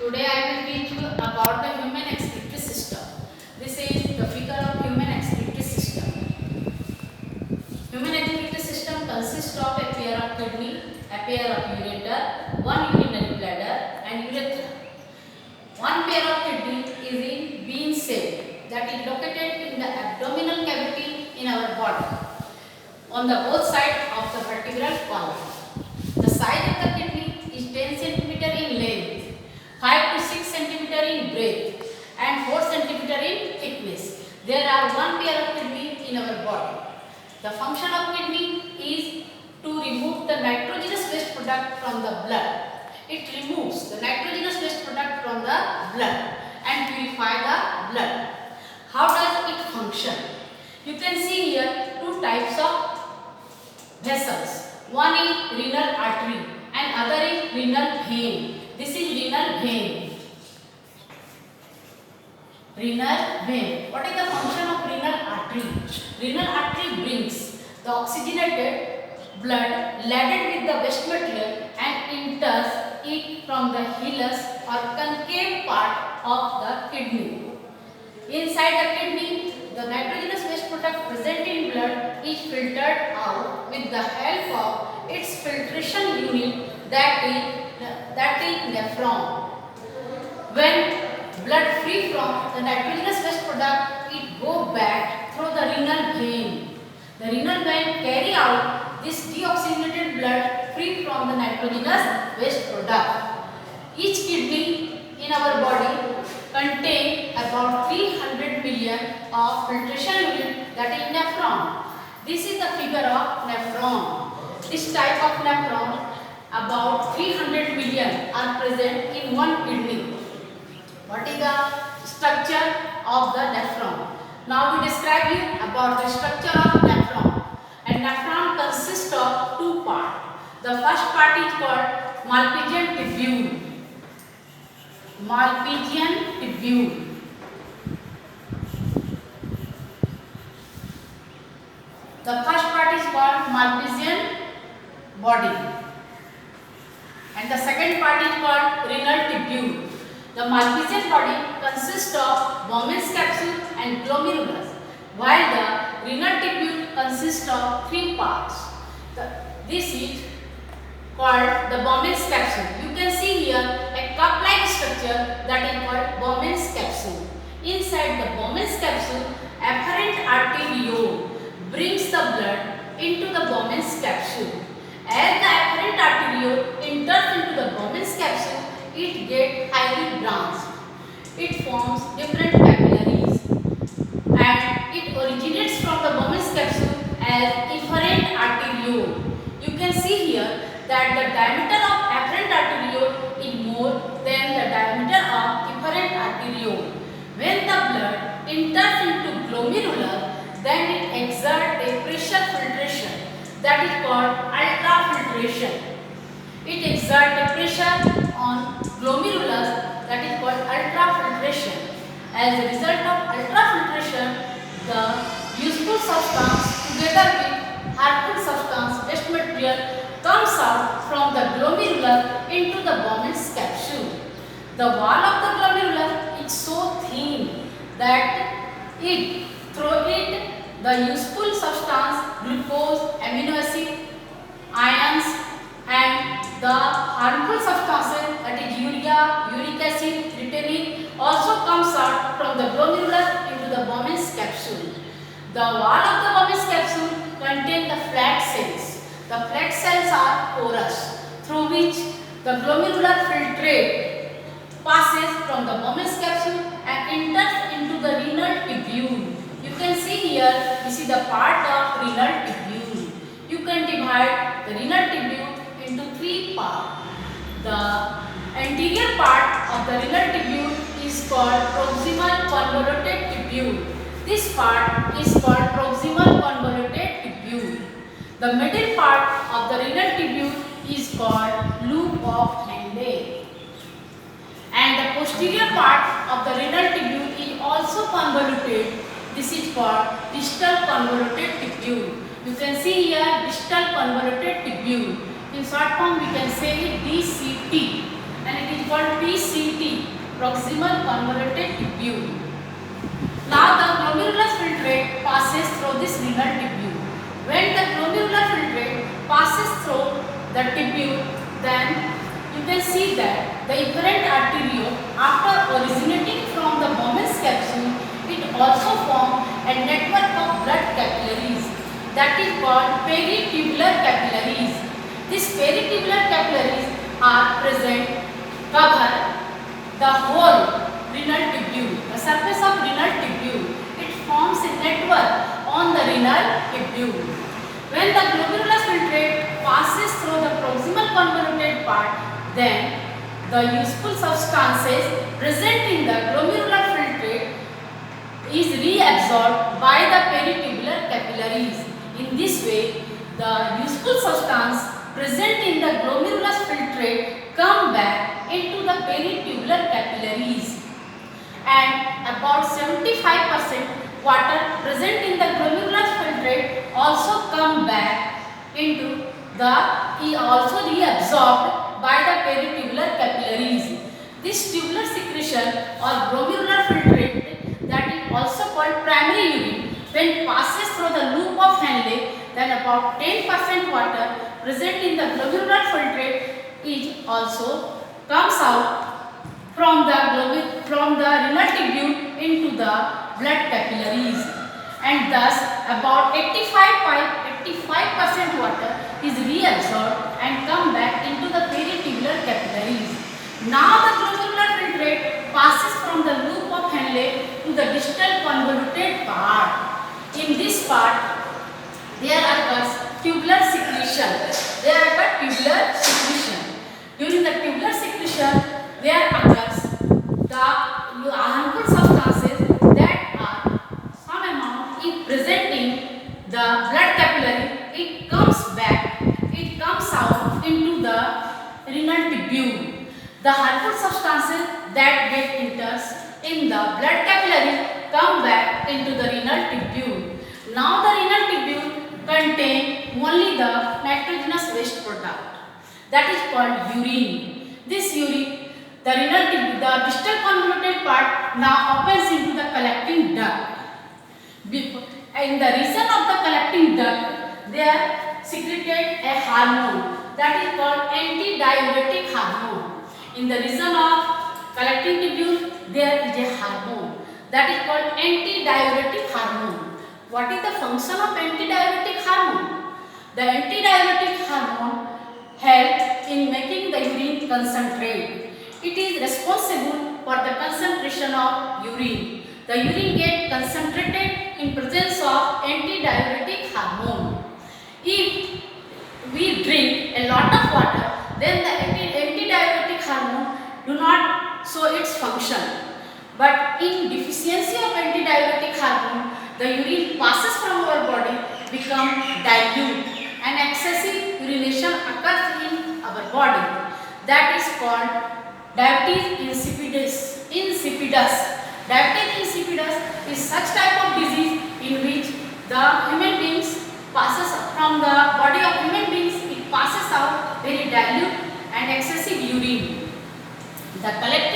Today I will teach you about the human excretory system. This is the figure of human excretory system. Human excretory system consists of a pair of kidney, a pair of ureter, one urinary bladder and urethra. One pair of kidney is in bean shape that is located in the abdominal cavity in our body on the both sides of the vertebral column. The size of the kidney is 10 cm in length, 5 to 6 cm in breadth and 4 cm in thickness. There are one pair of kidney in our body. The function of kidney is to remove the nitrogenous waste product from the blood. It removes the nitrogenous waste product from the blood and purify the blood. How does it function? You can see here two types of vessels. One is renal artery and other is renal vein. This is renal vein. Renal vein. What is the function of renal artery? Renal artery brings the oxygenated blood laden with the waste material and enters it from the hilus or concave part of the kidney. Inside the kidney, the nitrogenous waste product present in blood is filtered out with the help of its filtration unit that is nephron. When blood free from the nitrogenous waste product, it go back through the renal vein. The renal vein carry out this deoxygenated blood free from the nitrogenous waste product. Each kidney in our body contain about 300 million of filtration unit that is nephron. This is the figure of nephron. This type of nephron, about 300 million are present in one kidney. What is the structure of the nephron? Now we describe you about the structure of nephron. And nephron consists of two parts. The first part is called Malpighian tubule. Malpighian tubule. The first part is called Malpighian body. And the second part is called renal tubule. The Malpighian body consists of Bowman's capsule and glomerulus, while the renal tubule consists of three parts. This is called the Bowman's capsule. You can see here a cup-like structure that is called Bowman's capsule. Inside the Bowman's capsule, afferent arteriole brings the blood into the Bowman's capsule. As the afferent arteriole enters into the Bowman's capsule, it gets highly branched. It forms different capillaries and it originates from the Bowman's capsule as efferent arteriole. You can see here that the diameter of afferent arteriole is more than the diameter of efferent arteriole. When the blood enters into glomerular, then it exerts a pressure filtration that is called ultrafiltration. It exerts a pressure on glomerulus that is called ultrafiltration. As a result of ultrafiltration, the useful substance together with harmful substance waste material comes out from the glomerular into the Bowman's capsule. The wall of the glomerular is so thin that it through it the useful substance glucose, amino acid, ions and the harmful substances that is urea, uric acid, retinine also comes out from the glomerular into the Bowman's capsule. The wall of the Bowman's capsule contains the flat cells. The flat cells are porous through which the glomerular filtrate passes from the Bowman's capsule and enters into the renal tubule. You can see here, this is the part of renal tubule. You can divide the renal tubule into three parts. The anterior part of the renal tubule is called proximal convoluted tubule. This part is called proximal convoluted tubule. The middle part of the renal tubule is called loop of Henle. And the posterior part of the renal tubule is also convoluted. This is called distal convoluted tubule. You can see here distal convoluted tubule. In short form we can say DCT and it is called PCT. proximal convoluted tubule. Now the glomerular filtrate passes through this renal tubule. When the glomerular filtrate passes through the tubule, then you can see that the efferent arteriole, after originating from the Bowman's capsule, it also forms a network of blood capillaries that is called peritubular capillaries. These peritubular capillaries are present, cover the whole renal tubule, the surface of renal tubule. It forms a network on the renal tubule. When the glomerular filtrate passes through the proximal convoluted part, then the useful substances present in the glomerular filtrate is reabsorbed by the peritubular capillaries. In this way, the useful substance present in the glomerular filtrate come back into the peritubular capillaries, and about 75% water present in the glomerular filtrate also come back into the also reabsorbed by the peritubular capillaries. This tubular secretion or glomerular filtrate, that is also called primary urine, when passes through the loop of Henle, then about 10% water present in the glomerular filtrate is also comes out from the renal tubule into the blood capillaries, and thus about 85% water is reabsorbed and come back into the peritubular capillaries. Now the glomerular filtrate passes from the loop of Henle to the distal convoluted part. In this part, there occurs tubular secretion. During the tubular secretion, there occurs the harmful substances that are some amount if present in the blood capillary. It comes out into the renal tubule. The harmful substances that get enters in the blood capillary come back into the renal tubule. Now the renal tubule contain only the nitrogenous waste product, that is called urine. This urine, the distal convoluted part now opens into the collecting duct. In the region of the collecting duct, there secreted a hormone that is called antidiuretic hormone. In the region of collecting tubule, there is a hormone that is called antidiuretic hormone. What is the function of antidiuretic hormone? The antidiuretic hormone helps in making the urine concentrate. It is responsible for the concentration of urine. The urine gets concentrated in presence of antidiuretic hormone. If we drink a lot of water, then the antidiuretic hormone do not show its function. But in deficiency of antidiuretic hormone, the urine passes from our body, become dilute, and excessive urination occurs in our body. That is called diabetes insipidus. Diabetes insipidus is such type of disease in which the human beings passes from the body of human beings, it passes out very dilute and excessive urine. The collecting